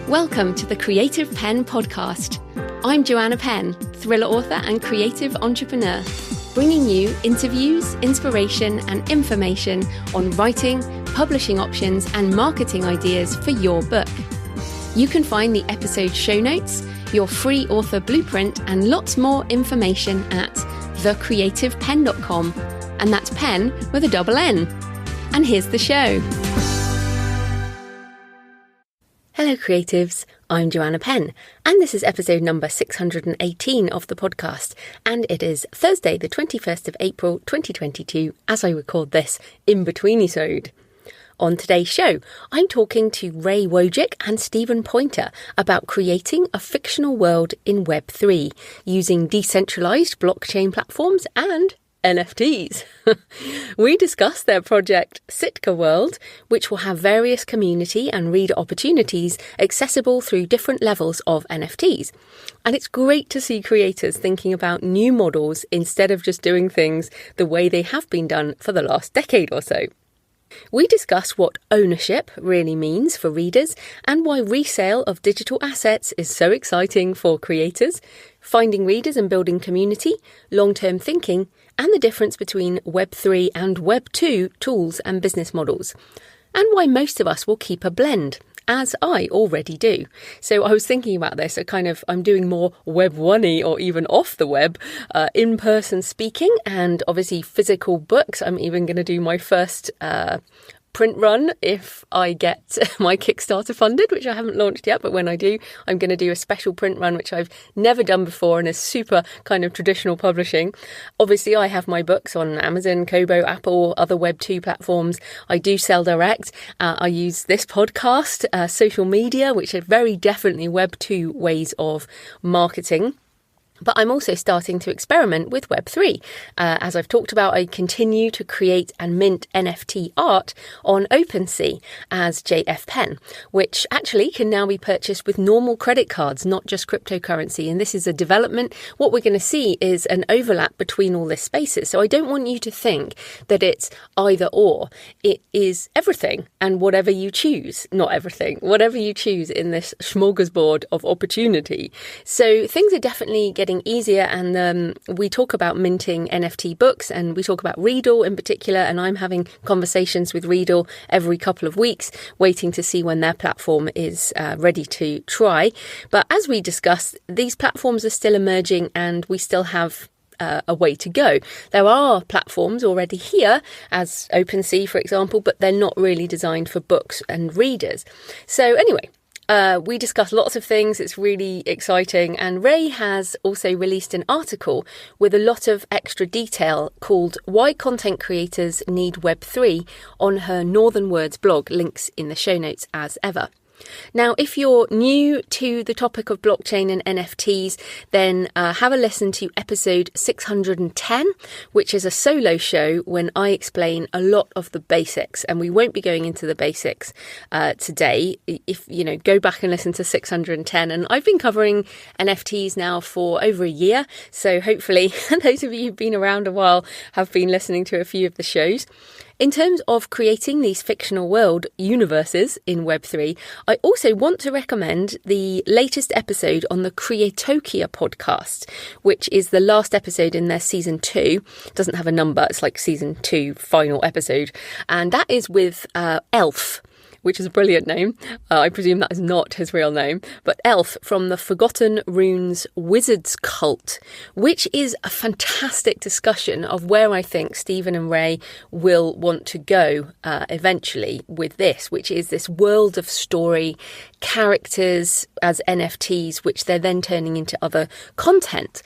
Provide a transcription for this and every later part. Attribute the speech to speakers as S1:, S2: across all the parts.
S1: Welcome to the Creative Penn podcast. I'm Joanna Penn, thriller author and creative entrepreneur, bringing you interviews, inspiration and information on writing, publishing options and marketing ideas for your book. You can find the episode show notes, your free author blueprint and lots more information at thecreativepenn.com, and that's Penn with a double N. And here's the show. Hello creatives, I'm Joanna Penn, and this is episode number 618 of the podcast, and it is Thursday the 21st of April 2022 as I record this in-between-isode. On today's show, I'm talking to Rae Wojcik and Stephen Poynter about creating a fictional world in Web3 using decentralized blockchain platforms and NFTs. We discuss their project Sitka World, which will have various community and reader opportunities accessible through different levels of NFTs. And it's great to see creators thinking about new models instead of just doing things the way they have been done for the last decade or so. We discuss what ownership really means for readers and why resale of digital assets is so exciting for creators, finding readers and building community, long-term thinking, and the difference between Web3 and Web2 tools and business models, and why most of us will keep a blend, as I already do. So I was thinking about this, I'm doing more Web 1-y or even off the web, in-person speaking and obviously physical books. I'm even going to do my first print run if I get my Kickstarter funded, which I haven't launched yet, but when I do, I'm going to do a special print run, which I've never done before and is super kind of traditional publishing. Obviously, I have my books on Amazon, Kobo, Apple, other Web 2 platforms. I do sell direct. I use this podcast, social media, which are very definitely Web 2 ways of marketing. But I'm also starting to experiment with Web3. As I've talked about, I continue to create and mint NFT art on OpenSea as JF Penn, which actually can now be purchased with normal credit cards, not just cryptocurrency. And this is a development. What we're going to see is an overlap between all these spaces. So I don't want you to think that it's either or. It is everything and whatever you choose. Not everything, whatever you choose in this smorgasbord of opportunity. So things are definitely getting easier, and we talk about minting NFT books and we talk about Readle in particular, and I'm having conversations with Readle every couple of weeks waiting to see when their platform is ready to try. But as we discussed, these platforms are still emerging and we still have a way to go. There are platforms already here, as OpenSea for example, but they're not really designed for books and readers. So anyway, we discuss lots of things. It's really exciting. And Rae has also released an article with a lot of extra detail called Why Content Creators Need Web3 on her Northern Words blog. Links in the show notes as ever. Now, if you're new to the topic of blockchain and NFTs, then have a listen to episode 610, which is a solo show when I explain a lot of the basics, and we won't be going into the basics today. If go back and listen to 610, and I've been covering NFTs now for over a year, so hopefully those of you who've been around a while have been listening to a few of the shows. In terms of creating these fictional world universes in Web3, I also want to recommend the latest episode on the Creatokia podcast, which is the last episode in their season 2. It doesn't have a number, it's like season 2 final episode. And that is with Elf, which is a brilliant name. I presume that is not his real name, but Elf from the Forgotten Runes Wizards cult, which is a fantastic discussion of where I think Stephen and Rae will want to go eventually with this, which is this world of story, characters as NFTs, which they're then turning into other content.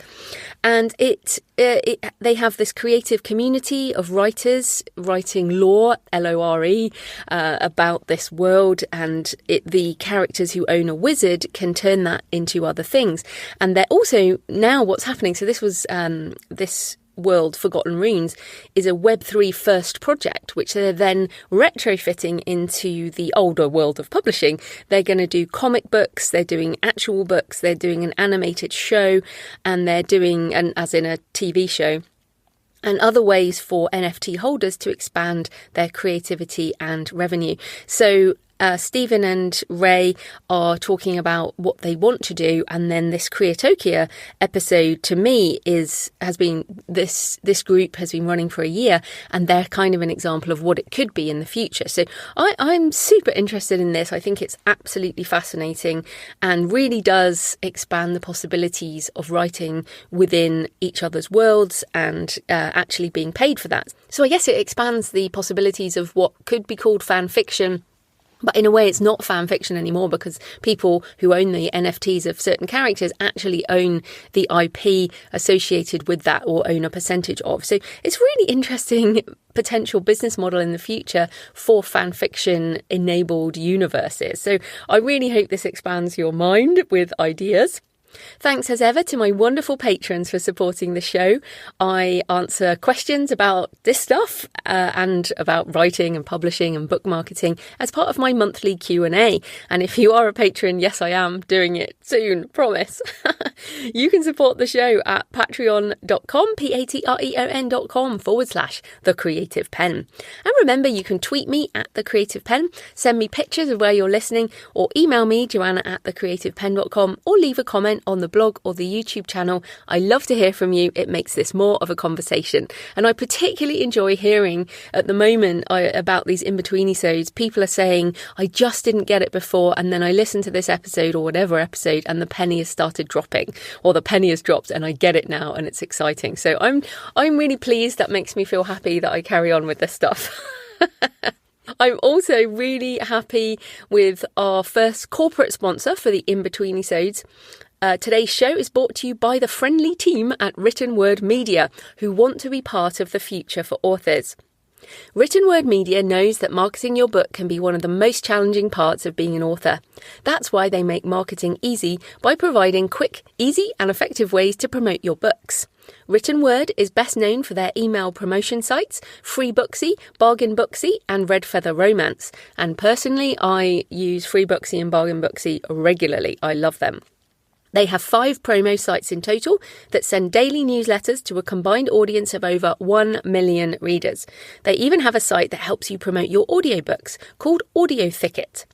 S1: And they have this creative community of writers writing lore, L-O-R-E, about this world, and the characters who own a wizard can turn that into other things. And they're also now what's happening. So this was this world, Forgotten Runes, is a Web3 first project, which they're then retrofitting into the older world of publishing. They're going to do comic books, they're doing actual books, they're doing an animated show, and they're doing, as in a TV show, and other ways for NFT holders to expand their creativity and revenue. So Stephen and Rae are talking about what they want to do, and then this Creatokia episode to me this group has been running for a year, and they're kind of an example of what it could be in the future. So I'm super interested in this. I think it's absolutely fascinating and really does expand the possibilities of writing within each other's worlds and actually being paid for that. So I guess it expands the possibilities of what could be called fan fiction. But in a way, it's not fan fiction anymore, because people who own the NFTs of certain characters actually own the IP associated with that, or own a percentage of. So it's really interesting potential business model in the future for fan fiction enabled universes. So I really hope this expands your mind with ideas. Thanks as ever to my wonderful patrons for supporting the show. I answer questions about this stuff and about writing and publishing and book marketing as part of my monthly Q&A. And if you are a patron, yes, I am doing it soon, promise. You can support the show at patreon.com, patreon.com/thecreativepen. And remember, you can tweet me at thecreativepen, send me pictures of where you're listening, or email me, joanna@thecreativepen.com, or leave a comment on the blog or the YouTube channel. I love to hear from you. It makes this more of a conversation. And I particularly enjoy hearing at the moment about these in-between-episodes. People are saying, I just didn't get it before, and then I listened to this episode or whatever episode, and the penny has started dropping, or the penny has dropped and I get it now, and it's exciting. So I'm really pleased. That makes me feel happy that I carry on with this stuff. I'm also really happy with our first corporate sponsor for the in-between episodes. Today's show is brought to you by the friendly team at Written Word Media, who want to be part of the future for authors. Written Word Media knows that marketing your book can be one of the most challenging parts of being an author. That's why they make marketing easy by providing quick, easy and effective ways to promote your books. Written Word is best known for their email promotion sites, Free Booksy, Bargain Booksy and Red Feather Romance. And personally, I use Free Booksy and Bargain Booksy regularly. I love them. They have 5 promo sites in total that send daily newsletters to a combined audience of over 1 million readers. They even have a site that helps you promote your audiobooks called Audio Thicket.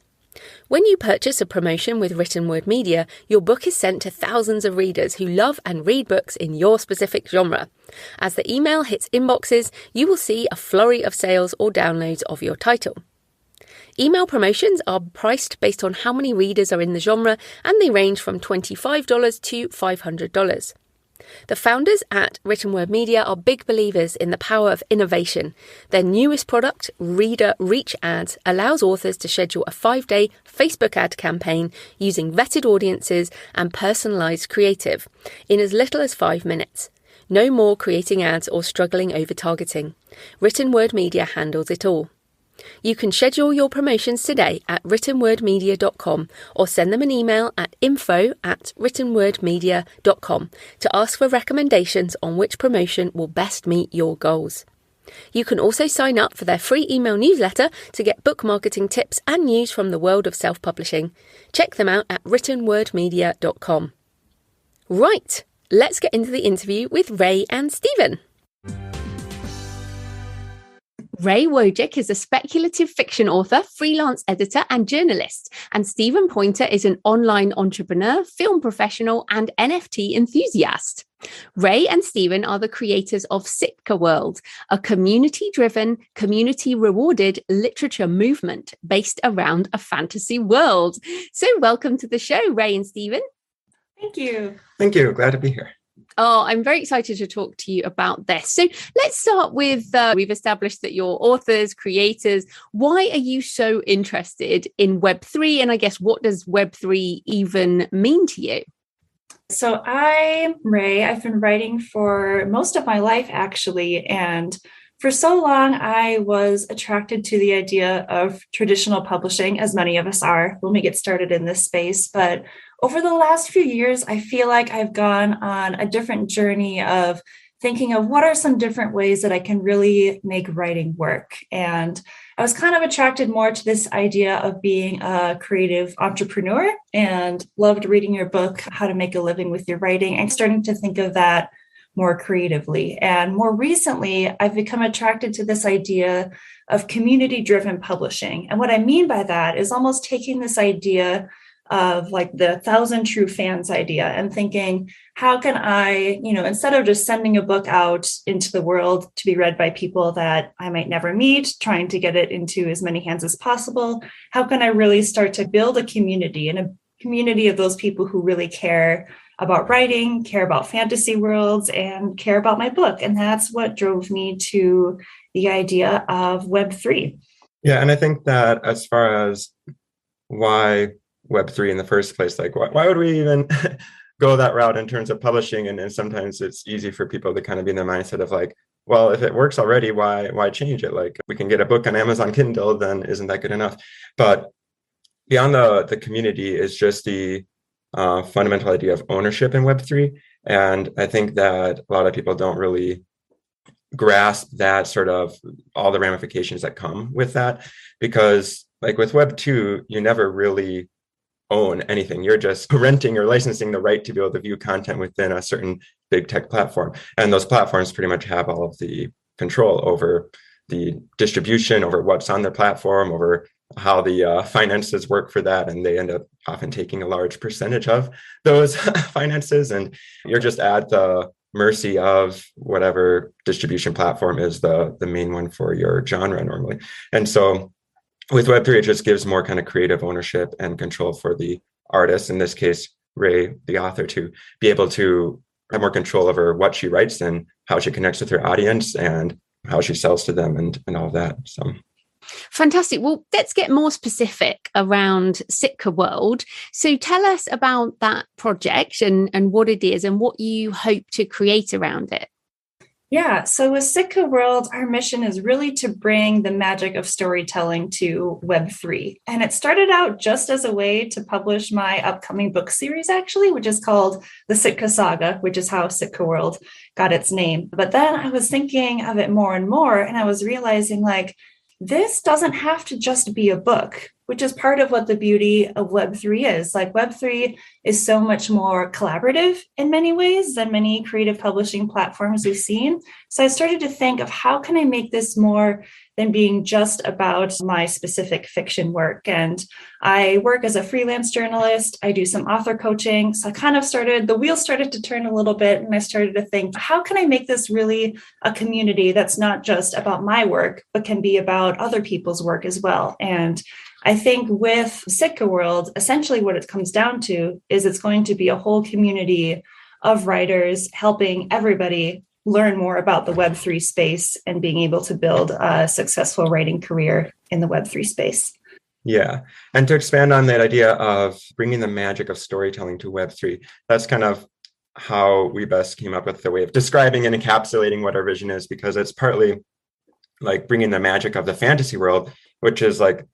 S1: When you purchase a promotion with Written Word Media, your book is sent to thousands of readers who love and read books in your specific genre. As the email hits inboxes, you will see a flurry of sales or downloads of your title. Email promotions are priced based on how many readers are in the genre, and they range from $25 to $500. The founders at Written Word Media are big believers in the power of innovation. Their newest product, Reader Reach Ads, allows authors to schedule a 5-day Facebook ad campaign using vetted audiences and personalised creative in as little as 5 minutes. No more creating ads or struggling over targeting. Written Word Media handles it all. You can schedule your promotions today at writtenwordmedia.com or send them an email at info@writtenwordmedia.com to ask for recommendations on which promotion will best meet your goals. You can also sign up for their free email newsletter to get book marketing tips and news from the world of self-publishing. Check them out at writtenwordmedia.com. Right, let's get into the interview with Rae and Steven. Rae Wojcik is a speculative fiction author, freelance editor and journalist, and Stephen Poynter is an online entrepreneur, film professional and NFT enthusiast. Rae and Steven are the creators of Sitka World, a community-driven, community-rewarded literature movement based around a fantasy world. So welcome to the show, Rae and Steven.
S2: Thank you.
S3: Thank you. Glad to be here.
S1: Oh, I'm very excited to talk to you about this. So let's start with, we've established that you're authors, creators. Why are you so interested in Web3? And I guess, what does Web3 even mean to you?
S2: So I'm Rae. I've been writing for most of my life, actually. And for so long, I was attracted to the idea of traditional publishing, as many of us are when we get started in this space. But over the last few years, I feel like I've gone on a different journey of thinking of what are some different ways that I can really make writing work. And I was kind of attracted more to this idea of being a creative entrepreneur and loved reading your book, How to Make a Living with Your Writing, and starting to think of that more creatively. And more recently, I've become attracted to this idea of community-driven publishing. And what I mean by that is almost taking this idea of like the 1,000 true fans idea and thinking, how can I, instead of just sending a book out into the world to be read by people that I might never meet, trying to get it into as many hands as possible, how can I really start to build a community, and a community of those people who really care about writing, care about fantasy worlds, and care about my book? And that's what drove me to the idea of Web3.
S3: Yeah, and I think that as far as why Web3 in the first place, like why would we even go that route in terms of publishing? And sometimes it's easy for people to kind of be in the mindset of like, well, if it works already, why change it? Like, we can get a book on Amazon Kindle, then isn't that good enough? But beyond the community is just the fundamental idea of ownership in Web3. And I think that a lot of people don't really grasp that, sort of all the ramifications that come with that, because like with Web 2, you never really own anything. You're just renting or licensing the right to be able to view content within a certain big tech platform. And those platforms pretty much have all of the control over the distribution, over what's on their platform, over how the finances work for that. And they end up often taking a large percentage of those finances. And you're just at the mercy of whatever distribution platform is the main one for your genre normally. And so with Web3, it just gives more kind of creative ownership and control for the artist, in this case, Rae, the author, to be able to have more control over what she writes and how she connects with her audience and how she sells to them and all of that. So
S1: fantastic. Well, let's get more specific around Sitka World. So tell us about that project and what it is and what you hope to create around it.
S2: Yeah, so with Sitka World, our mission is really to bring the magic of storytelling to Web3. And it started out just as a way to publish my upcoming book series, actually, which is called The Sitka Saga, which is how Sitka World got its name. But then I was thinking of it more and more, and I was realizing like, this doesn't have to just be a book, which is part of what the beauty of Web3 is. Like Web3 is so much more collaborative in many ways than many creative publishing platforms we've seen. So I started to think of how can I make this more than being just about my specific fiction work. And I work as a freelance journalist. I do some author coaching. So I kind of the wheels started to turn a little bit. And I started to think, how can I make this really a community that's not just about my work, but can be about other people's work as well? And I think with Sitka World, essentially what it comes down to is it's going to be a whole community of writers helping everybody learn more about the Web3 space and being able to build a successful writing career in the Web3 space.
S3: Yeah. And to expand on that idea of bringing the magic of storytelling to Web3, that's kind of how we best came up with the way of describing and encapsulating what our vision is, because it's partly like bringing the magic of the fantasy world, which is like,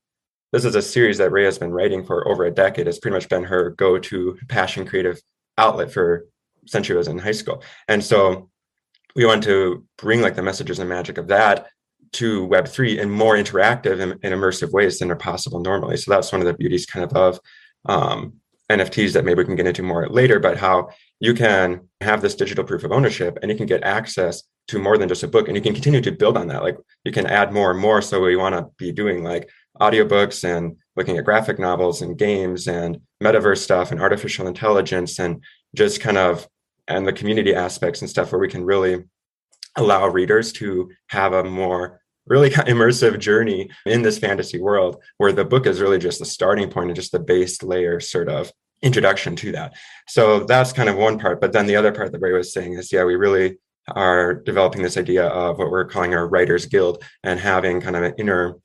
S3: this is a series that Rae has been writing for over a decade. It's pretty much been her go-to passion creative outlet since she was in high school. And so we want to bring like the messages and magic of that to Web3 in more interactive and immersive ways than are possible normally. So that's one of the beauties kind of NFTs that maybe we can get into more later, but how you can have this digital proof of ownership and you can get access to more than just a book, and you can continue to build on that. Like you can add more and more. So we want to be doing like audiobooks and looking at graphic novels and games and metaverse stuff and artificial intelligence and just kind of, and the community aspects and stuff where we can really allow readers to have a more really immersive journey in this fantasy world, where the book is really just the starting point and just the base layer sort of introduction to that. So that's kind of one part. But then the other part that Rae was saying is, yeah, we really are developing this idea of what we're calling our Writers Guild, and having kind of an inner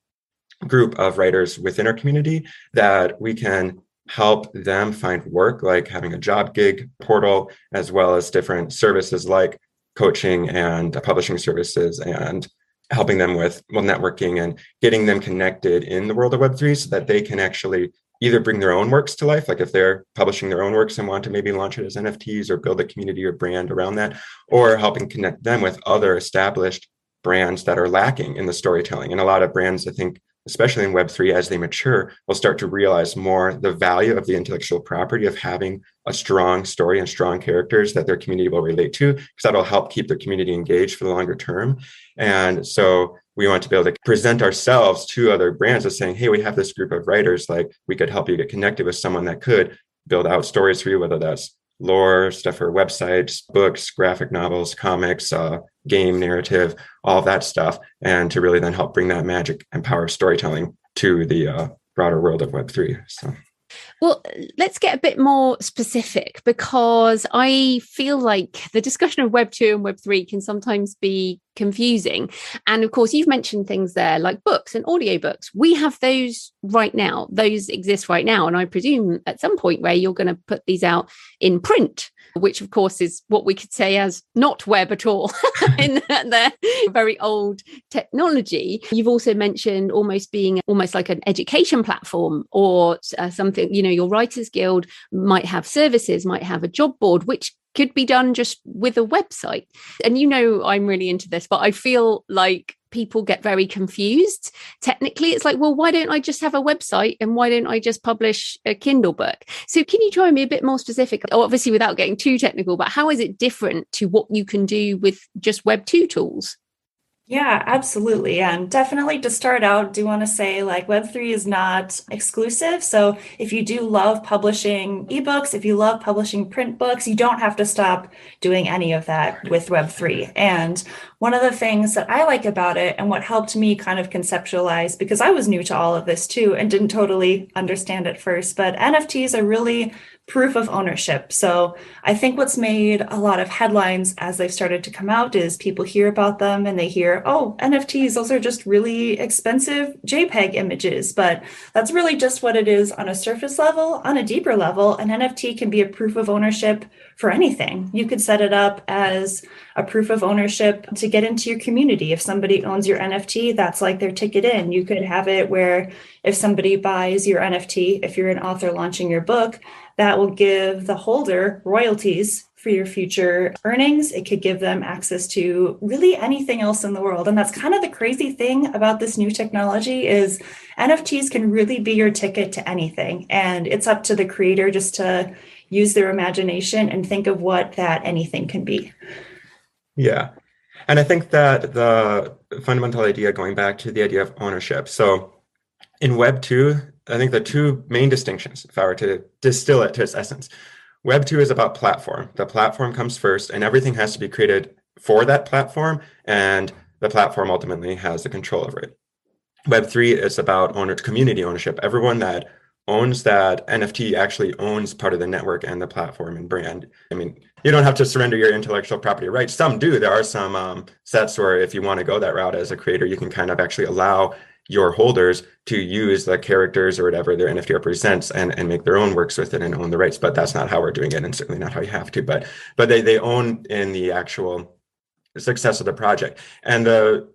S3: group of writers within our community that we can help them find work, like having a job gig portal, as well as different services like coaching and publishing services, and helping them with networking and getting them connected in the world of Web3 so that they can actually either bring their own works to life, like if they're publishing their own works and want to maybe launch it as NFTs or build a community or brand around that, or helping connect them with other established brands that are lacking in the storytelling. And a lot of brands, I think, especially in Web3, as they mature, will start to realize more the value of the intellectual property of having a strong story and strong characters that their community will relate to, because that'll help keep their community engaged for the longer term. And so we want to be able to present ourselves to other brands as saying, hey, we have this group of writers, like we could help you get connected with someone that could build out stories for you, whether that's lore, stuff for websites, books, graphic novels, comics, game narrative, all of that stuff, and to really then help bring that magic and power of storytelling to the broader world of Web3. So.
S1: Well, let's get a bit more specific, because I feel like the discussion of Web 2 and Web 3 can sometimes be confusing. And of course, you've mentioned things there like books and audiobooks. We have those right now. Those exist right now. And I presume at some point where you're going to put these out in print, which of course is what we could say as not web at all in the very old technology. You've also mentioned almost being almost like an education platform or something, your Writers Guild might have services, might have a job board, which could be done just with a website. And I'm really into this, but I feel like people get very confused. Technically, it's like, well, why don't I just have a website and why don't I just publish a Kindle book? So can you try and be a bit more specific, obviously without getting too technical, but how is it different to what you can do with just Web 2 tools?
S2: Yeah, absolutely. And definitely to start out, do want to say like Web3 is not exclusive. So if you do love publishing ebooks, if you love publishing print books, you don't have to stop doing any of that with Web3. And one of the things that I like about it and what helped me kind of conceptualize, because I was new to all of this too and didn't totally understand at first, but NFTs are really proof of ownership. So I think what's made a lot of headlines as they've started to come out is people hear about them and they hear, oh, NFTs, those are just really expensive JPEG images. But that's really just what it is on a surface level. On a deeper level, an NFT can be a proof of ownership for anything. You could set it up as a proof of ownership to get into your community. If somebody owns your NFT, that's like their ticket in. You could have it where if somebody buys your NFT, if you're an author launching your book, that will give the holder royalties for your future earnings. It could give them access to really anything else in the world. And that's kind of the crazy thing about this new technology is NFTs can really be your ticket to anything. And it's up to the creator just to use their imagination and think of what that anything can be.
S3: Yeah. And I think that the fundamental idea, going back to the idea of ownership. So in Web 2, I think the two main distinctions, if I were to distill it to its essence, Web 2 is about platform. The platform comes first and everything has to be created for that platform, and the platform ultimately has the control over it. Web 3 is about community ownership. Everyone that owns that NFT actually owns part of the network and the platform and brand. I mean, you don't have to surrender your intellectual property rights. Some do. There are some sets where if you want to go that route as a creator, you can kind of actually allow your holders to use the characters or whatever their NFT represents and make their own works with it and own the rights. But that's not how we're doing it, and certainly not how you have to. But they own in the actual success of the project. And the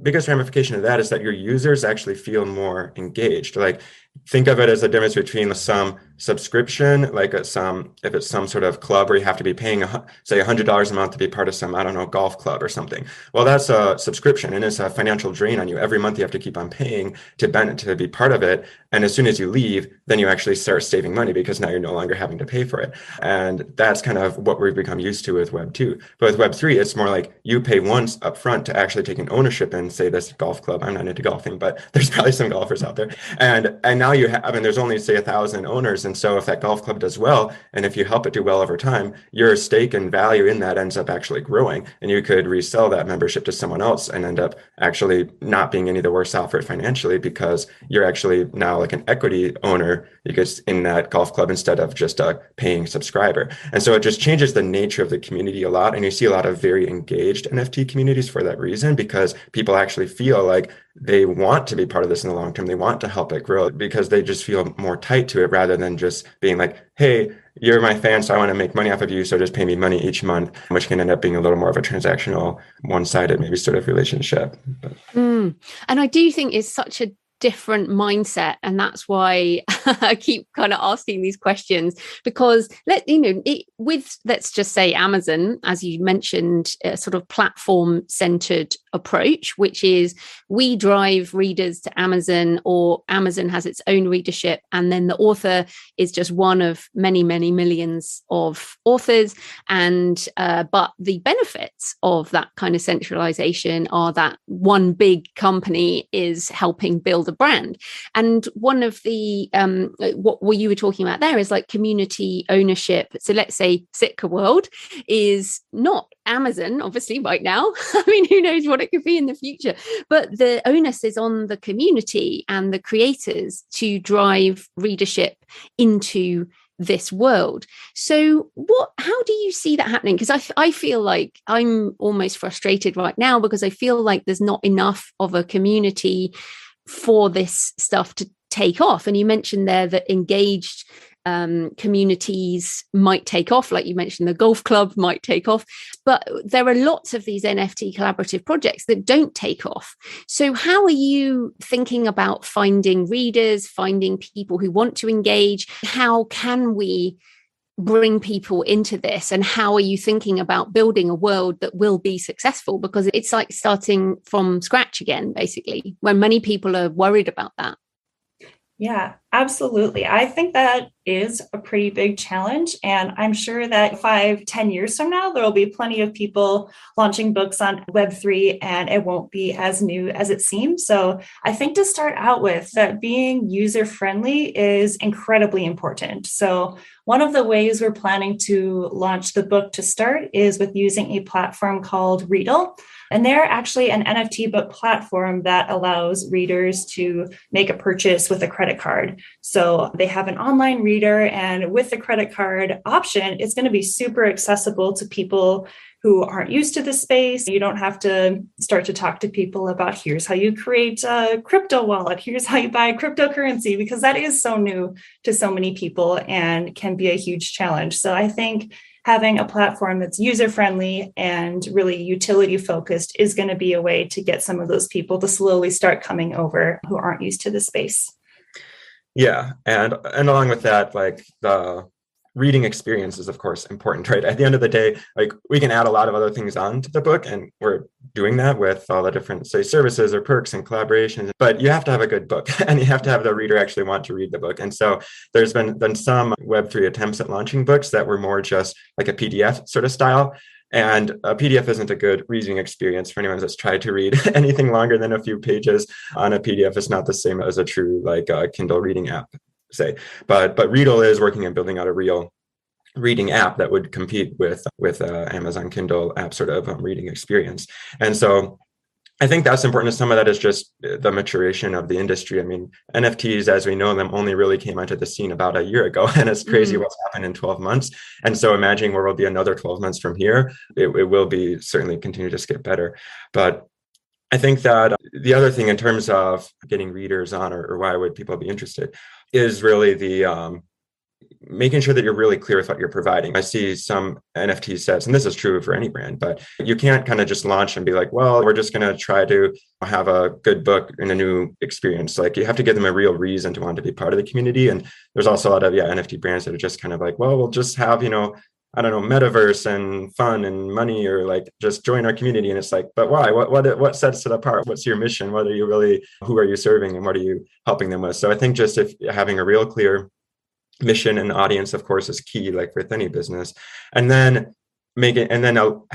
S3: biggest ramification of that is that your users actually feel more engaged. Like, think of it as a difference between some subscription, like if it's some sort of club where you have to be paying, say, $100 a month to be part of some, I don't know, golf club or something. Well, that's a subscription and it's a financial drain on you. Every month you have to keep on paying to be part of it. And as soon as you leave, then you actually start saving money because now you're no longer having to pay for it. And that's kind of what we've become used to with Web 2. But with Web 3, it's more like you pay once up front to actually take an ownership in, say, this golf club. I'm not into golfing, but there's probably some golfers out there. And now you have, I mean, there's only, say, 1,000 owners. And so if that golf club does well, and if you help it do well over time, your stake and value in that ends up actually growing. And you could resell that membership to someone else and end up actually not being any the worse off for it financially, because you're actually now like an equity owner because in that golf club instead of just a paying subscriber. And so it just changes the nature of the community a lot. And you see a lot of very engaged NFT communities for that reason, because people actually feel like they want to be part of this in the long term. They want to help it grow because they just feel more tight to it rather than just being like, hey, you're my fan, so I want to make money off of you, so just pay me money each month, which can end up being a little more of a transactional, one-sided maybe sort of relationship.
S1: And I do think it's such a different mindset, and that's why I keep kind of asking these questions, because let's just say Amazon, as you mentioned, a sort of platform centered approach, which is we drive readers to Amazon, or Amazon has its own readership, and then the author is just one of many millions of authors. And but the benefits of that kind of centralization are that one big company is helping build a brand. And one of the what you were talking about there is like community ownership. So let's say Sitka World is not Amazon, obviously, right now. I mean, who knows what it could be in the future? But the onus is on the community and the creators to drive readership into this world. So how do you see that happening? Because I feel like I'm almost frustrated right now, because I feel like there's not enough of a community for this stuff to take off. And you mentioned there that engaged communities might take off, like you mentioned, the golf club might take off, but there are lots of these NFT collaborative projects that don't take off. So how are you thinking about finding readers, finding people who want to engage? How can we bring people into this, and how are you thinking about building a world that will be successful? Because it's like starting from scratch again, basically, when many people are worried about that.
S2: Yeah, absolutely. I think that is a pretty big challenge. And I'm sure that 5-10 years from now, there will be plenty of people launching books on Web3, and it won't be as new as it seems. So I think to start out with, that being user-friendly is incredibly important. So one of the ways we're planning to launch the book to start is with using a platform called Readle. And they're actually an NFT book platform that allows readers to make a purchase with a credit card. So they have an online reader, and with the credit card option, it's going to be super accessible to people who aren't used to the space. You don't have to start to talk to people about here's how you create a crypto wallet, here's how you buy cryptocurrency, because that is so new to so many people and can be a huge challenge. So I think having a platform that's user-friendly and really utility-focused is going to be a way to get some of those people to slowly start coming over who aren't used to the space.
S3: Yeah, and along with that, like the reading experience is, of course, important, right? At the end of the day, like we can add a lot of other things onto the book, and we're doing that with all the different, say, services or perks and collaborations, but you have to have a good book and you have to have the reader actually want to read the book. And so there's been some Web3 attempts at launching books that were more just like a PDF sort of style. And a PDF isn't a good reading experience for anyone that's tried to read anything longer than a few pages on a PDF. It's not the same as a true like Kindle reading app, say. But Readle is working on building out a real reading app that would compete with Amazon Kindle app sort of reading experience. And so I think that's important. Some of that is just the maturation of the industry. I mean, NFTs, as we know them, only really came onto the scene about a year ago, and it's crazy what's happened in 12 months. And so imagining where we'll be another 12 months from here, it will be certainly continue to get better. But I think that the other thing in terms of getting readers on, or why would people be interested, is really the making sure that you're really clear with what you're providing. I see some NFT sets, and this is true for any brand, but you can't kind of just launch and be like, well, we're just going to try to have a good book and a new experience. Like you have to give them a real reason to want to be part of the community. And there's also a lot of NFT brands that are just kind of like, well, we'll just have, I don't know, metaverse and fun and money, or like just join our community. And it's like, but why? What sets it apart? What's your mission? What are you really, who are you serving, and what are you helping them with? So I think just if having a real clear mission and audience, of course, is key, like with any business, and then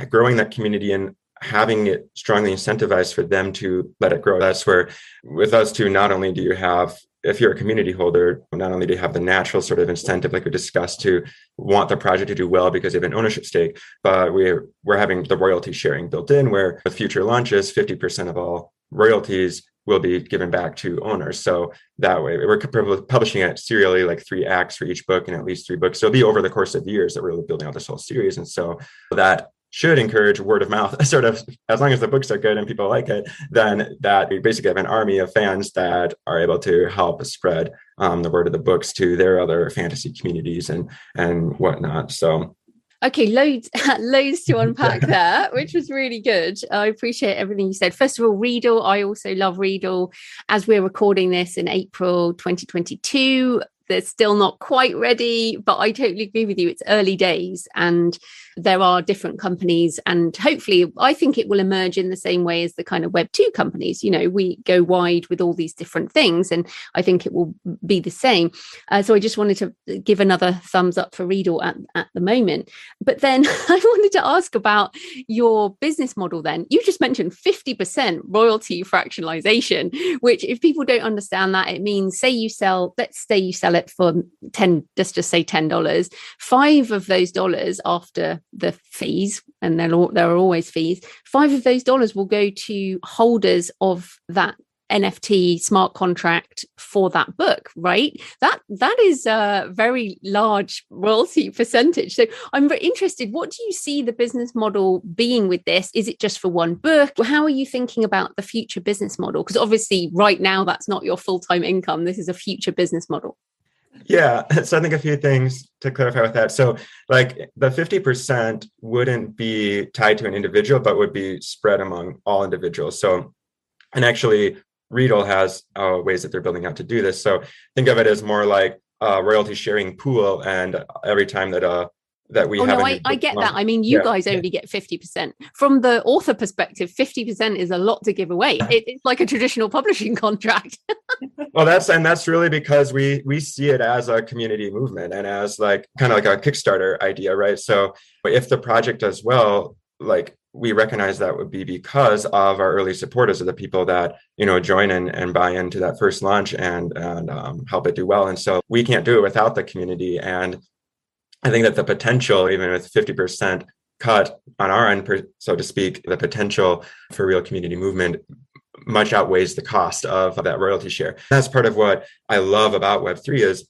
S3: growing that community and having it strongly incentivized for them to let it grow. That's where with us too, not only do you have, if you're a community holder, not only do you have the natural sort of incentive, like we discussed, to want the project to do well because you have an ownership stake, but we're having the royalty sharing built in, where with future launches, 50% of all royalties will be given back to owners. So that way we're publishing it serially, like 3 acts for each book and at least 3 books. So it'll be over the course of years that we're really building out this whole series. And so that should encourage word of mouth, sort of, as long as the books are good and people like it, then that we basically have an army of fans that are able to help spread the word of the books to their other fantasy communities and whatnot. So
S1: Okay, loads to unpack there, which was really good. I appreciate everything you said. First of all, Readle. I also love Readle. As we're recording this in April 2022, they're still not quite ready, but I totally agree with you. It's early days and there are different companies, and hopefully I think it will emerge in the same way as the kind of Web2 companies. You know, we go wide with all these different things, and I think it will be the same. So I just wanted to give another thumbs up for Readle at the moment. But then I wanted to ask about your business model then. You just mentioned 50% royalty fractionalization, which if people don't understand that, it means let's say you sell it for let's just say $10. $5 of those dollars after the fees, and there are always fees, $5 of those dollars will go to holders of that NFT smart contract for that book, right? That is a very large royalty percentage. So I'm very interested, what do you see the business model being with this? Is it just for one book? How are you thinking about the future business model? Because obviously right now that's not your full-time income. This is a future business model.
S3: Yeah, so I think a few things to clarify with that. So like the 50% wouldn't be tied to an individual, but would be spread among all individuals. So, and actually Readle has ways that they're building out to do this. So think of it as more like a royalty sharing pool. And every time that we have.
S1: I get that. I mean, you guys only get 50%. From the author perspective, 50% is a lot to give away. It's like a traditional publishing contract.
S3: Well, that's really because we see it as a community movement and as like kind of like a Kickstarter idea, right? So if the project does well, like we recognize that would be because of our early supporters, of the people that, you know, join and buy into that first launch and help it do well. And so we can't do it without the community. And I think that the potential, even with 50% cut on our end, so to speak, the potential for real community movement much outweighs the cost of that royalty share. That's part of what I love about Web3 is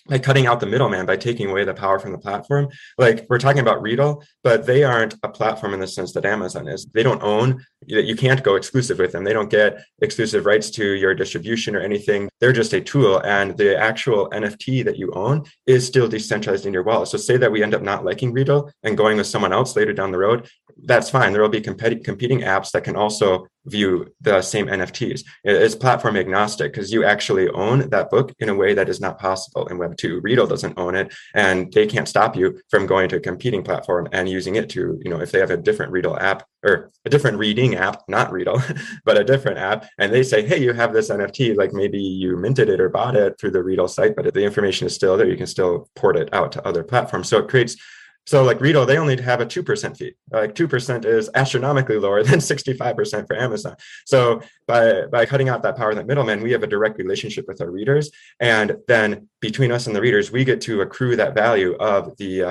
S3: by cutting out the middleman, by taking away the power from the platform. Like we're talking about Readle, but they aren't a platform in the sense that Amazon is. They don't own, you can't go exclusive with them. They don't get exclusive rights to your distribution or anything. They're just a tool. And the actual NFT that you own is still decentralized in your wallet. So say that we end up not liking Readle and going with someone else later down the road, that's fine. There will be competing apps that can also view the same NFTs. It's platform agnostic because you actually own that book in a way that is not possible in Web2. Readle doesn't own it, and they can't stop you from going to a competing platform and using it to, you know, if they have a different Readle app or a different reading app, not Readle, but a different app, and they say, hey, you have this NFT, like maybe you minted it or bought it through the Readle site, but the information is still there. You can still port it out to other platforms. So it creates. So like Readle, they only have a 2% fee. Like 2% is astronomically lower than 65% for Amazon. So by cutting out that power of that middleman, we have a direct relationship with our readers. And then between us and the readers, we get to accrue that value of the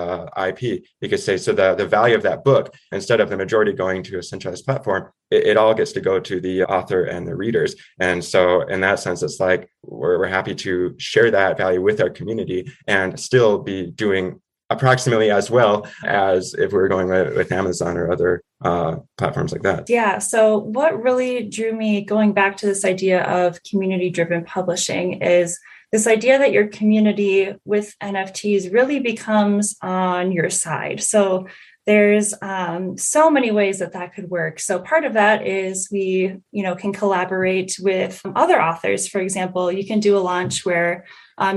S3: IP. You could say, so the value of that book, instead of the majority going to a centralized platform, it all gets to go to the author and the readers. And so in that sense, it's like we're happy to share that value with our community and still be doing approximately as well as if we were going with Amazon or other platforms like that.
S2: Yeah. So what really drew me going back to this idea of community-driven publishing is this idea that your community with NFTs really becomes on your side. So there's so many ways that could work. So part of that is we, can collaborate with other authors. For example, you can do a launch where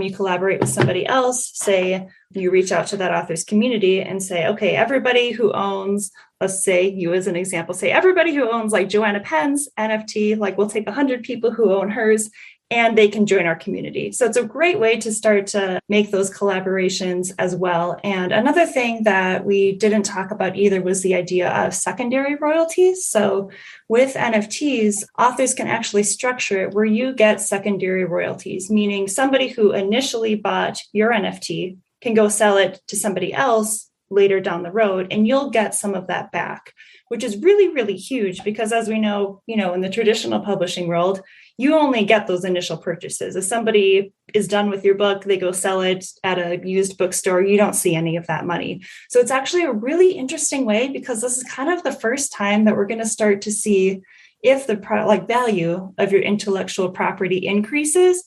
S2: you collaborate with somebody else. Say you reach out to that author's community and say, okay, everybody who owns, let's say you as an example, say everybody who owns like Joanna Penn's NFT, like we'll take 100 people who own hers, and they can join our community. So it's a great way to start to make those collaborations as well. And another thing that we didn't talk about either was the idea of secondary royalties. So with NFTs, authors can actually structure it where you get secondary royalties, meaning somebody who initially bought your NFT can go sell it to somebody else later down the road, and you'll get some of that back, which is really, really huge because as we know, in the traditional publishing world, you only get those initial purchases. If somebody is done with your book, they go sell it at a used bookstore, you don't see any of that money. So it's actually a really interesting way because this is kind of the first time that we're going to start to see if the value of your intellectual property increases,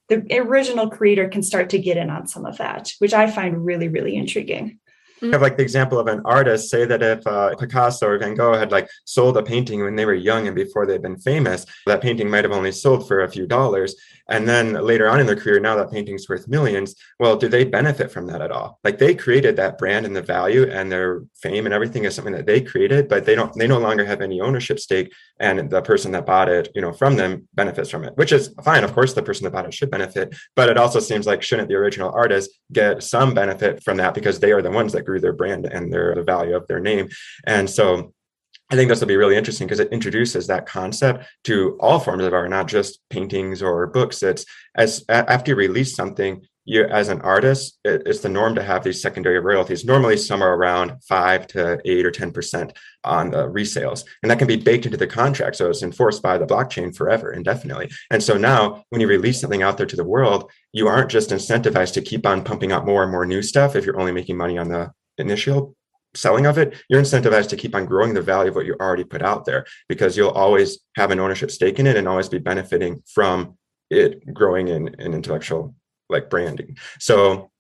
S2: the original creator can start to get in on some of that, which I find really, really intriguing.
S3: You have like the example of an artist, say that if Picasso or Van Gogh had like sold a painting when they were young and before they'd been famous, that painting might have only sold for a few dollars. And then later on in their career, now that painting's worth millions. Well, do they benefit from that at all? Like they created that brand and the value, and their fame and everything is something that they created, but they no longer have any ownership stake. And the person that bought it, from them benefits from it, which is fine. Of course, the person that bought it should benefit, but it also seems like shouldn't the original artist get some benefit from that, because they are the ones that grew their brand and the value of their name. And so I think this will be really interesting because it introduces that concept to all forms of art, not just paintings or books. It's after you release something, you as an artist, it's the norm to have these secondary royalties, normally somewhere around 5 to 8 or 10% on the resales. And that can be baked into the contract. So it's enforced by the blockchain forever, indefinitely. And so now when you release something out there to the world, you aren't just incentivized to keep on pumping out more and more new stuff if you're only making money on the initial selling of it. You're incentivized to keep on growing the value of what you already put out there, because you'll always have an ownership stake in it and always be benefiting from it growing in intellectual like branding. So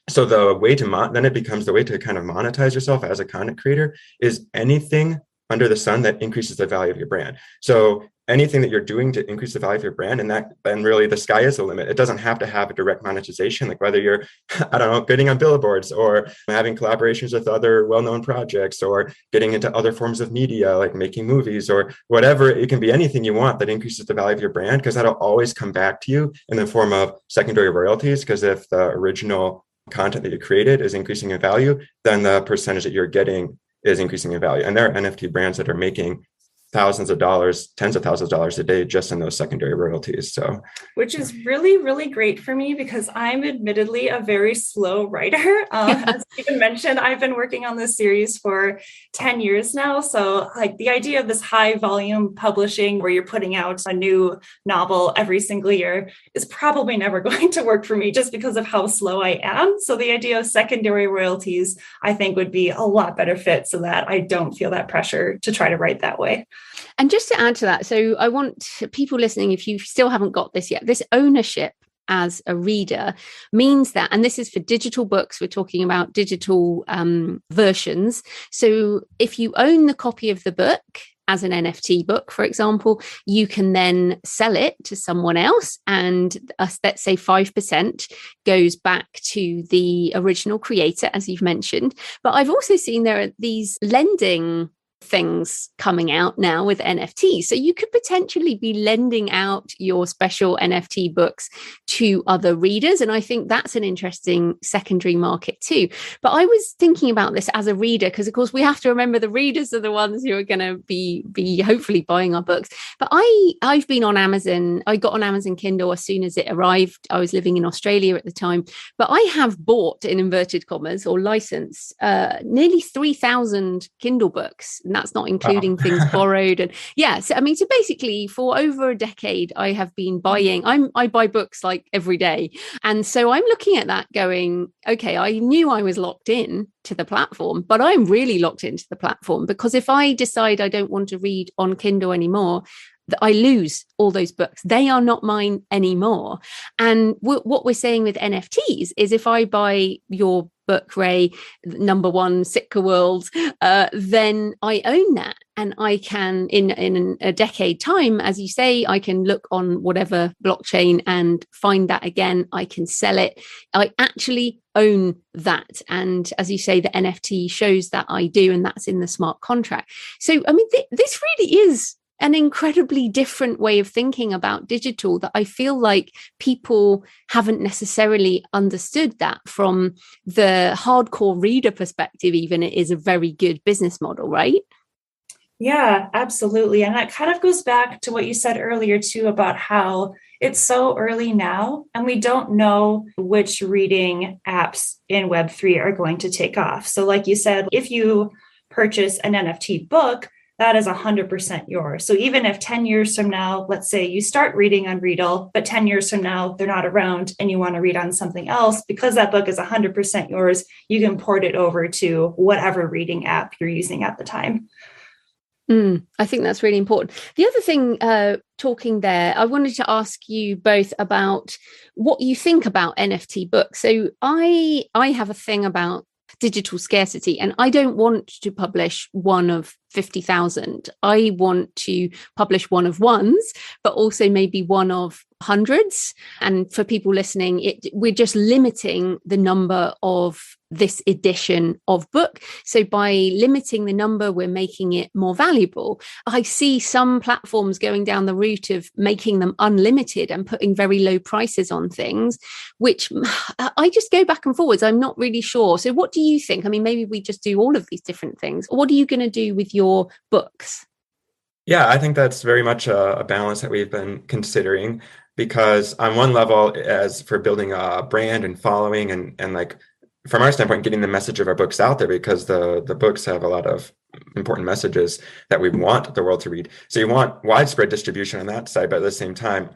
S3: the way to then it becomes the way to kind of monetize yourself as a content creator is anything under the sun that increases the value of your brand. So anything that you're doing to increase the value of your brand, and that then really the sky is the limit. It doesn't have to have a direct monetization, like whether you're, I don't know, getting on billboards or having collaborations with other well-known projects or getting into other forms of media, like making movies or whatever. It can be anything you want that increases the value of your brand, because that'll always come back to you in the form of secondary royalties. Because if the original content that you created is increasing in value, then the percentage that you're getting is increasing in value. And there are NFT brands that are making thousands of dollars, tens of thousands of dollars a day just in those secondary royalties. So,
S2: which is really, really great for me because I'm admittedly a very slow writer. As Stephen mentioned, I've been working on this series for 10 years now. So like the idea of this high volume publishing where you're putting out a new novel every single year is probably never going to work for me just because of how slow I am. So the idea of secondary royalties, I think would be a lot better fit so that I don't feel that pressure to try to write that way.
S1: And just to add to that, so I want people listening, if you still haven't got this yet, this ownership as a reader means that, and this is for digital books, we're talking about digital versions. So if you own the copy of the book as an NFT book, for example, you can then sell it to someone else, and let's say 5% goes back to the original creator, as you've mentioned. But I've also seen there are these lending things coming out now with NFTs. So you could potentially be lending out your special NFT books to other readers. And I think that's an interesting secondary market too. But I was thinking about this as a reader, because of course we have to remember the readers are the ones who are going to be hopefully buying our books. But I've been on Amazon. I got on Amazon Kindle as soon as it arrived. I was living in Australia at the time. But I have bought, in inverted commas, or licensed nearly 3,000 Kindle books. And that's not including things borrowed. And so basically for over a decade, I have been buying, I buy books like every day. And so I'm looking at that going, okay, I knew I was locked in to the platform, but I'm really locked into the platform, because if I decide I don't want to read on Kindle anymore, I lose all those books. They are not mine anymore. And what we're saying with NFTs is if I buy your book, Rae, number 1, Sitka World, then I own that. And I can, in a decade time, as you say, I can look on whatever blockchain and find that again. I can sell it. I actually own that. And as you say, the NFT shows that I do, and that's in the smart contract. So, this really is an incredibly different way of thinking about digital that I feel like people haven't necessarily understood that from the hardcore reader perspective. Even it is a very good business model, right?
S2: Yeah, absolutely. And that kind of goes back to what you said earlier too, about how it's so early now and we don't know which reading apps in Web3 are going to take off. So like you said, if you purchase an NFT book, that is 100% yours. So even if 10 years from now, let's say you start reading on Readle, but 10 years from now, they're not around and you want to read on something else, because that book is 100% yours, you can port it over to whatever reading app you're using at the time.
S1: I think that's really important. The other thing, talking there, I wanted to ask you both about what you think about NFT books. So I have a thing about digital scarcity. And I don't want to publish one of 50,000. I want to publish one of ones, but also maybe one of hundreds. And for people listening, we're just limiting the number of this edition of book. So by limiting the number, we're making it more valuable. I see some platforms going down the route of making them unlimited and putting very low prices on things, which I just go back and forwards. I'm not really sure. So what do you think? I mean, maybe we just do all of these different things. What are you going to do with your books?
S3: Yeah, I think that's very much a balance that we've been considering, because on one level, as for building a brand and following and like, from our standpoint, getting the message of our books out there, because the books have a lot of important messages that we want the world to read. So you want widespread distribution on that side, but at the same time,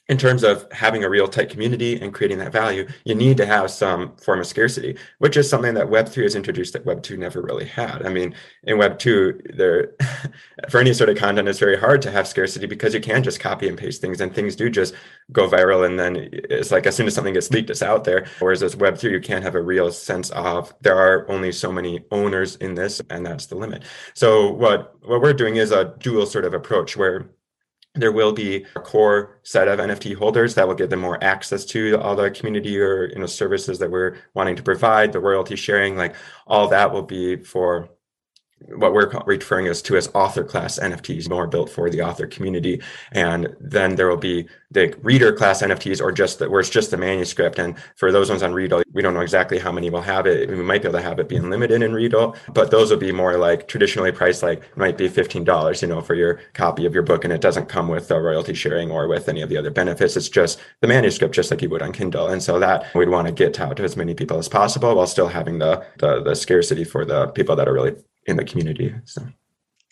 S3: in terms of having a real tight community and creating that value, you need to have some form of scarcity, which is something that Web3 has introduced that Web2 never really had. I mean, in Web2, there, for any sort of content, it's very hard to have scarcity because you can just copy and paste things, and things do just go viral. And then it's like, as soon as something gets leaked, it's out there. Whereas as Web3, you can't have a real sense of there are only so many owners in this, and that's the limit. So what we're doing is a dual sort of approach, where there will be a core set of NFT holders that will give them more access to all the community or services that we're wanting to provide. The royalty sharing, like all that, will be for what we're referring to as author class NFTs, more built for the author community. And then there will be the reader class NFTs, or just that where it's just the manuscript. And for those ones on Readle, we don't know exactly how many we'll have it. We might be able to have it be unlimited in Readle, but those will be more like traditionally priced, like might be $15, for your copy of your book. And it doesn't come with the royalty sharing or with any of the other benefits. It's just the manuscript, just like you would on Kindle. And so that we'd want to get out to as many people as possible, while still having the scarcity for the people that are really in the community. So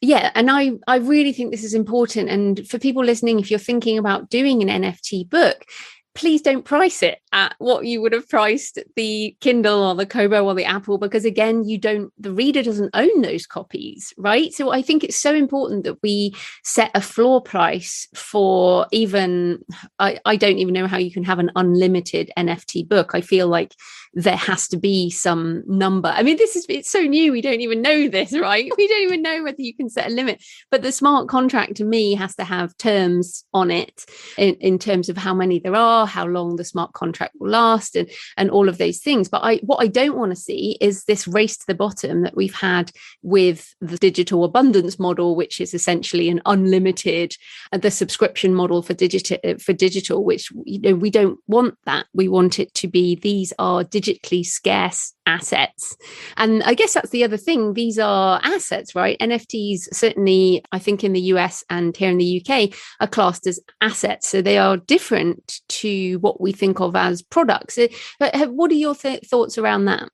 S1: yeah, and I really think this is important. And for people listening, if you're thinking about doing an NFT book, please don't price it at what you would have priced the Kindle or the Kobo or the Apple, because again, the reader doesn't own those copies, right? So I think it's so important that we set a floor price for even, I don't even know how you can have an unlimited NFT book. I feel like there has to be some number. I mean, it's so new. We don't even know this, right? We don't even know whether you can set a limit, but the smart contract to me has to have terms on it in terms of how many there are, how long the smart contract will last, and all of those things. But what I don't want to see is this race to the bottom that we've had with the digital abundance model, which is essentially an unlimited, the subscription model for digital, which we don't want that. We want it to be, these are digitally scarce assets. And I guess that's the other thing. These are assets, right? NFTs, certainly, I think in the US and here in the UK, are classed as assets. So they are different to what we think of as products. What are your thoughts around that?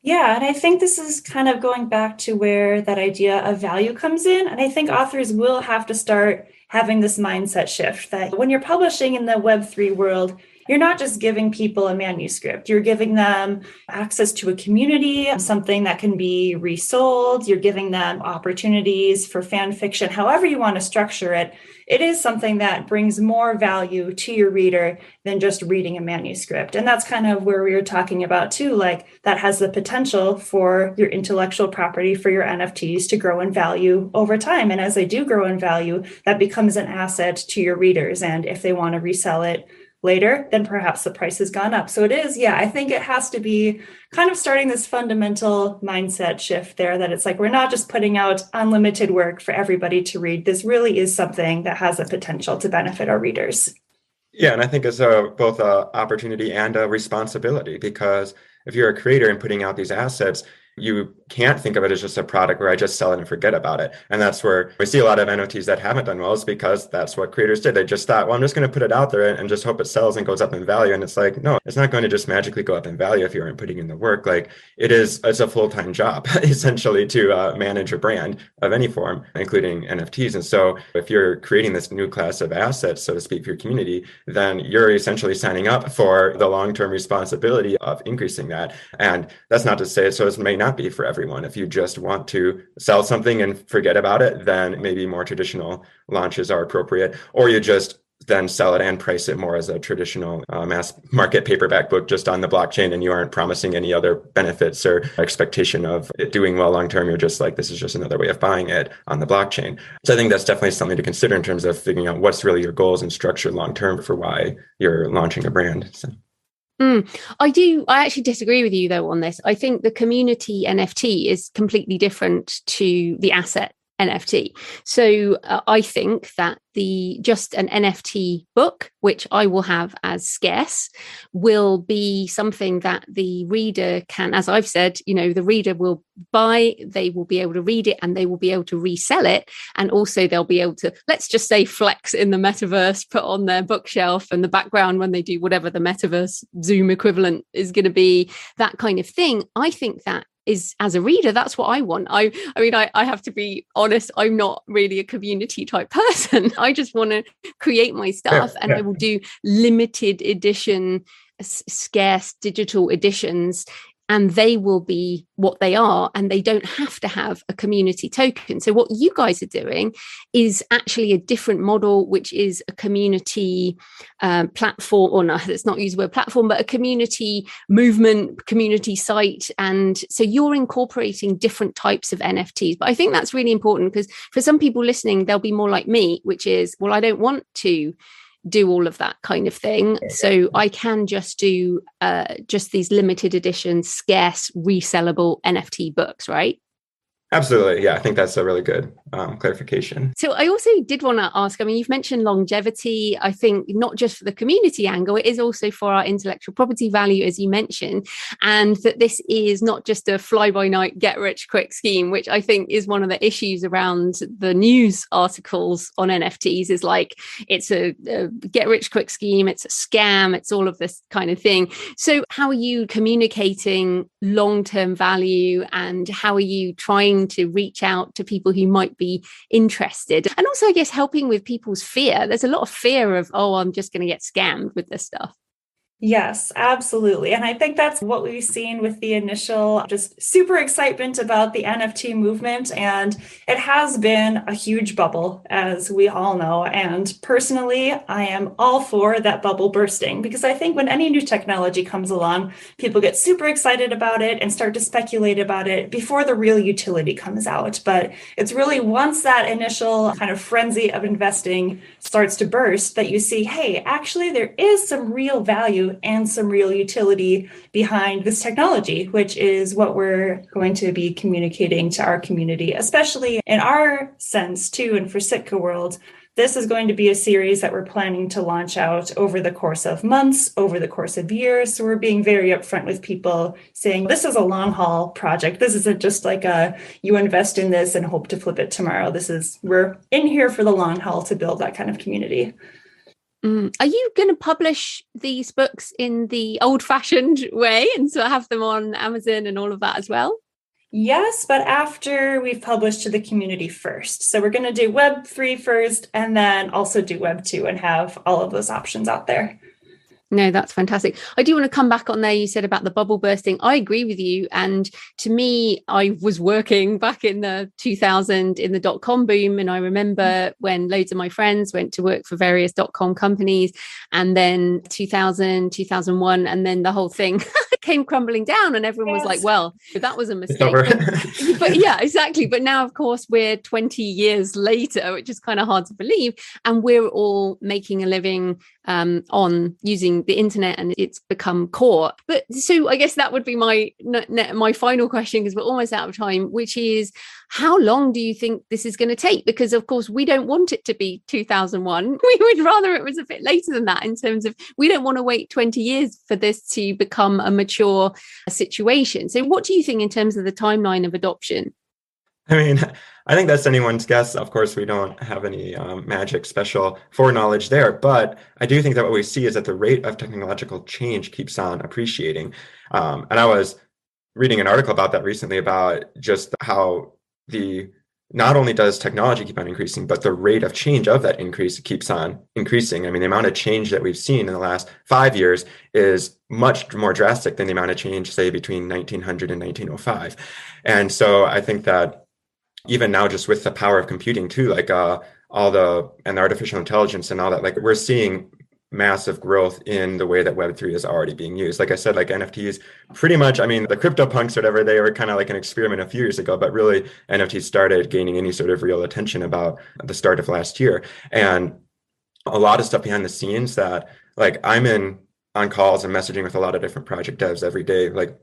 S2: Yeah, and I think this is kind of going back to where that idea of value comes in. And I think authors will have to start having this mindset shift that when you're publishing in the Web3 world, you're not just giving people a manuscript. You're giving them access to a community, something that can be resold. You're giving them opportunities for fan fiction, however you want to structure it. It is something that brings more value to your reader than just reading a manuscript. And that's kind of where we were talking about too, like that has the potential for your intellectual property, for your NFTs to grow in value over time. And as they do grow in value, that becomes an asset to your readers. And if they want to resell it later, then perhaps the price has gone up. So it is, I think it has to be kind of starting this fundamental mindset shift there, that it's like, we're not just putting out unlimited work for everybody to read. This really is something that has the potential to benefit our readers.
S3: Yeah, and I think it's both an opportunity and a responsibility, because if you're a creator and putting out these assets, you can't think of it as just a product where I just sell it and forget about it. And that's where we see a lot of NFTs that haven't done well, is because that's what creators did. They just thought, well, I'm just going to put it out there and just hope it sells and goes up in value. And it's like, no, it's not going to just magically go up in value if you aren't putting in the work. Like it's a full-time job, essentially, to manage a brand of any form, including NFTs. And so if you're creating this new class of assets, so to speak, for your community, then you're essentially signing up for the long-term responsibility of increasing that. And that's not to say, so it may not be for everyone. If you just want to sell something and forget about it, then maybe more traditional launches are appropriate, or you just then sell it and price it more as a traditional mass market paperback book just on the blockchain, and you aren't promising any other benefits or expectation of it doing well long term. You're just like, this is just another way of buying it on the blockchain. So I think that's definitely something to consider in terms of figuring out what's really your goals and structure long term for why you're launching a brand. So.
S1: I actually disagree with you though on this. I think the community NFT is completely different to the asset NFT. So I think that just an NFT book, which I will have as scarce, will be something that the reader can, as I've said, the reader will buy, they will be able to read it and they will be able to resell it. And also they'll be able to, let's just say, flex in the metaverse, put on their bookshelf and the background when they do whatever the metaverse Zoom equivalent is going to be, that kind of thing. I think that is, as a reader, that's what I want. I mean, I have to be honest, I'm not really a community type person. I just want to create my stuff and I will do limited edition, scarce digital editions, and they will be what they are, and they don't have to have a community token. So what you guys are doing is actually a different model, which is a community platform, or no, let's not use the word platform, but a community movement, community site. And so you're incorporating different types of NFTs. But I think that's really important, because for some people listening, they'll be more like me, which is, well, I don't want to do all of that kind of thing. So I can just do just these limited edition, scarce, resellable NFT books, right?
S3: Absolutely. Yeah, I think that's a really good clarification.
S1: So I also did want to ask, I mean, you've mentioned longevity. I think not just for the community angle, it is also for our intellectual property value, as you mentioned, and that this is not just a fly-by-night, get-rich-quick scheme, which I think is one of the issues around the news articles on NFTs, is like, it's a get-rich-quick scheme, it's a scam, it's all of this kind of thing. So how are you communicating long-term value, and how are you trying to reach out to people who might be interested? And also, I guess, helping with people's fear. There's a lot of fear of, oh, I'm just going to get scammed with this stuff.
S2: Yes, absolutely. And I think that's what we've seen with the initial just super excitement about the NFT movement. And it has been a huge bubble, as we all know. And personally, I am all for that bubble bursting, because I think when any new technology comes along, people get super excited about it and start to speculate about it before the real utility comes out. But it's really once that initial kind of frenzy of investing starts to burst that you see, hey, actually, there is some real value and some real utility behind this technology, which is what we're going to be communicating to our community, especially in our sense too. And for Sitka World, this is going to be a series that we're planning to launch out over the course of months, over the course of years. So we're being very upfront with people, saying this is a long haul project. This isn't just like you invest in this and hope to flip it tomorrow. We're in here for the long haul to build that kind of community.
S1: Are you going to publish these books in the old-fashioned way and so have them on Amazon and all of that as well?
S2: Yes, but after we've published to the community first. So we're going to do Web3 first, and then also do Web2 and have all of those options out there.
S1: No, that's fantastic. I do want to come back on there. You said about the bubble bursting. I agree with you. And to me, I was working back in the 2000 in the .com boom. And I remember when loads of my friends went to work for various .com companies, and then 2000, 2001, and then the whole thing came crumbling down and everyone was like, well, that was a mistake. But yeah, exactly. But now, of course, we're 20 years later, which is kind of hard to believe. And we're all making a living on using the internet, and it's become core. But so I guess that would be my final question, because we're almost out of time, which is, how long do you think this is going to take? Because of course we don't want it to be 2001. We would rather it was a bit later than that, in terms of we don't want to wait 20 years for this to become a mature situation. So what do you think in terms of the timeline of adoption?
S3: I mean, I think that's anyone's guess. Of course, we don't have any magic special foreknowledge there, but I do think that what we see is that the rate of technological change keeps on appreciating. And I was reading an article about that recently, about just how not only does technology keep on increasing, but the rate of change of that increase keeps on increasing. I mean, the amount of change that we've seen in the last 5 years is much more drastic than the amount of change, say, between 1900 and 1905. And so I think that even now, just with the power of computing too, like and artificial intelligence and all that, like we're seeing massive growth in the way that Web3 is already being used. Like I said, like NFTs, pretty much, I mean, the CryptoPunks or whatever, they were kind of like an experiment a few years ago, but really NFTs started gaining any sort of real attention about the start of last year. And a lot of stuff behind the scenes that like I'm on calls and messaging with a lot of different project devs every day. Like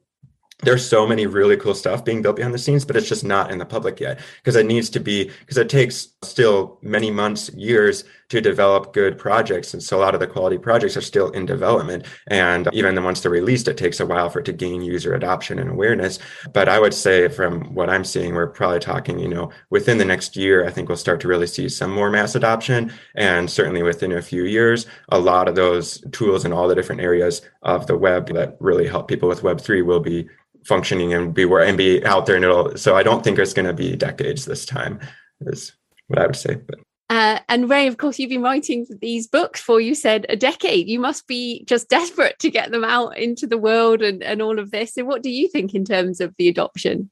S3: there's so many really cool stuff being built behind the scenes, but it's just not in the public yet because it takes still many months, years to develop good projects. And so a lot of the quality projects are still in development. And even then once they're released, it takes a while for it to gain user adoption and awareness. But I would say from what I'm seeing, we're probably talking, within the next year, I think we'll start to really see some more mass adoption. And certainly within a few years, a lot of those tools in all the different areas of the web that really help people with Web3 will be functioning and be out there. So I don't think it's going to be decades this time, is what I would say. But
S1: and Rae, of course, you've been writing these books for, you said, a decade. You must be just desperate to get them out into the world and all of this. So what do you think in terms of the adoption?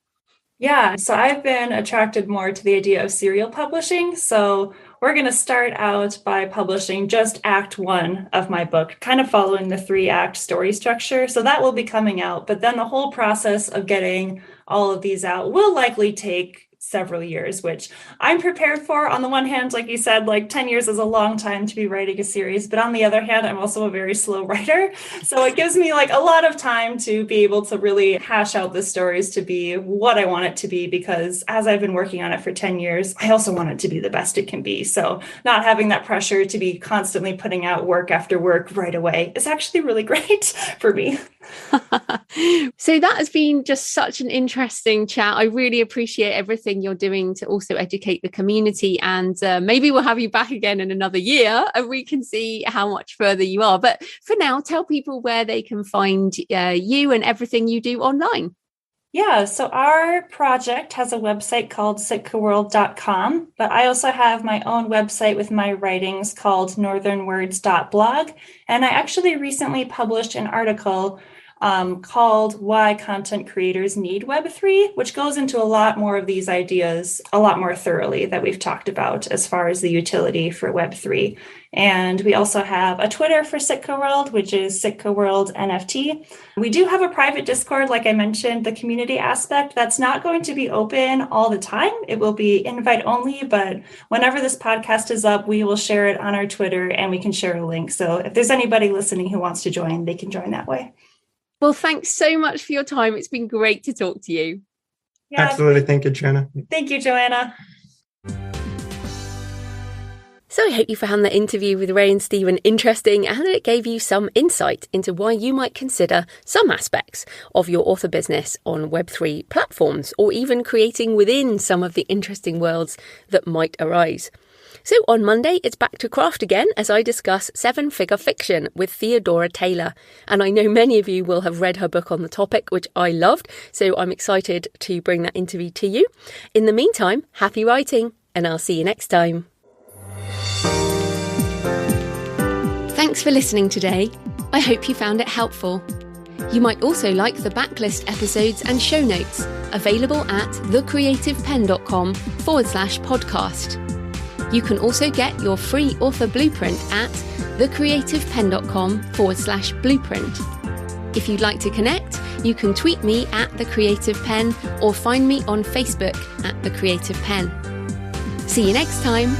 S2: Yeah, so I've been attracted more to the idea of serial publishing. So we're going to start out by publishing just Act 1 of my book, kind of following the 3-act story structure. So that will be coming out. But then the whole process of getting all of these out will likely take several years, which I'm prepared for. On the one hand, like you said, like 10 years is a long time to be writing a series. But on the other hand, I'm also a very slow writer. So it gives me like a lot of time to be able to really hash out the stories to be what I want it to be, because as I've been working on it for 10 years, I also want it to be the best it can be. So not having that pressure to be constantly putting out work after work right away is actually really great for me.
S1: So that has been just such an interesting chat. I really appreciate everything you're doing to also educate the community, and maybe we'll have you back again in another year and we can see how much further you are. But for now, tell people where they can find you and everything you do online.
S2: Yeah, so our project has a website called SitkaWorld.com, but I also have my own website with my writings called northernwords.blog. And I actually recently published an article called Why Content Creators Need Web3, which goes into a lot more of these ideas a lot more thoroughly that we've talked about as far as the utility for Web3. And we also have a Twitter for Sitka World, which is Sitka World NFT. We do have a private Discord, like I mentioned, the community aspect. That's not going to be open all the time. It will be invite only, but whenever this podcast is up, we will share it on our Twitter and we can share a link. So if there's anybody listening who wants to join, they can join that way.
S1: Well, thanks so much for your time. It's been great to talk to you.
S2: Yeah,
S3: absolutely. Thank you, Joanna.
S2: Thank you, Joanna.
S1: So I hope you found the interview with Rae and Steven interesting and that it gave you some insight into why you might consider some aspects of your author business on Web3 platforms, or even creating within some of the interesting worlds that might arise. So on Monday, it's back to craft again as I discuss 7-figure fiction with Theodora Taylor. And I know many of you will have read her book on the topic, which I loved. So I'm excited to bring that interview to you. In the meantime, happy writing, and I'll see you next time. Thanks for listening today. I hope you found it helpful. You might also like the backlist episodes and show notes available at thecreativeben.com/podcast. You can also get your free author blueprint at thecreativepen.com/blueprint. If you'd like to connect, you can tweet me at The Creative Pen or find me on Facebook at The Creative Pen. See you next time.